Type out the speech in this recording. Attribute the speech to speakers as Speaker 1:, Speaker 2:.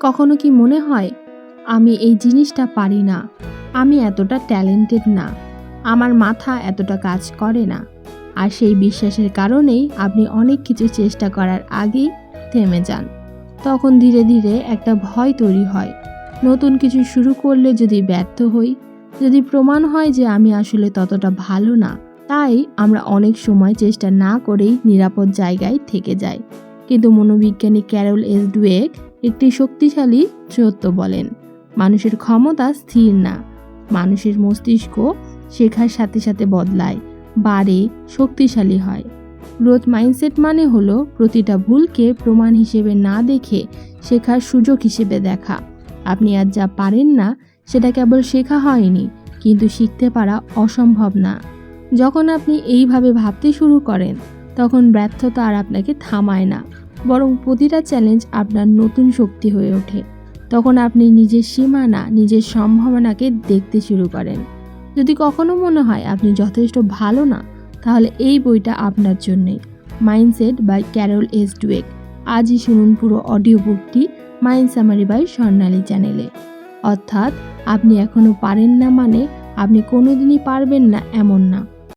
Speaker 1: কখনো কি মনে হয় আমি এই জিনিসটা পারি না, আমি এতটা ট্যালেন্টেড না, আমার মাথা এতটা কাজ করে না? আর সেই বিশ্বাসের কারণেই আপনি অনেক কিছু চেষ্টা করার আগেই থেমে যান। তখন ধীরে ধীরে একটা ভয় তৈরি হয়, নতুন কিছু শুরু করলে যদি ব্যর্থ হই, যদি প্রমাণ হয় যে আমি আসলে ততটা ভালো না। তাই আমরা অনেক সময় চেষ্টা না করেই নিরাপদ জায়গায় থেকে যাই। কিন্তু মনোবিজ্ঞানী ক্যারল এস ডুয়েক একটি শক্তিশালী সত্য বলেন, মানুষের ক্ষমতা স্থির না, মানুষের মস্তিষ্ক শেখার সাথে সাথে বদলায়, বাড়ে, শক্তিশালী হয়। গ্রোথ মাইন্ডসেট মানে হলো প্রতিটা ভুলকে প্রমাণ হিসেবে না দেখে শেখার সুযোগ হিসেবে দেখা। আপনি আজ যা পারেন না সেটা কেবল শেখা হয়নি, কিন্তু শিখতে পারা অসম্ভব না। যখন আপনি এইভাবে ভাবতে শুরু করেন, তখন ব্যর্থতা আর আপনাকে থামায় না, বরং প্রতিটা চ্যালেঞ্জ আপনার নতুন শক্তি হয়ে ওঠে। তখন আপনি নিজের সীমানা, নিজের সম্ভাবনাকে দেখতে শুরু করেন। যদি কখনো মনে হয় আপনি যথেষ্ট ভালো না, তাহলে এই বইটা আপনার জন্যই, মাইন্ডসেট বাই ক্যারল এস ডুয়েক। আজই শুনুন পুরো অডিও বুকটি মাইন্ড সামারি বাই স্বর্ণালী চ্যানেলে। অর্থাৎ আপনি এখনও পারেন না মানে আপনি কোনোদিনই পারবেন না এমন না।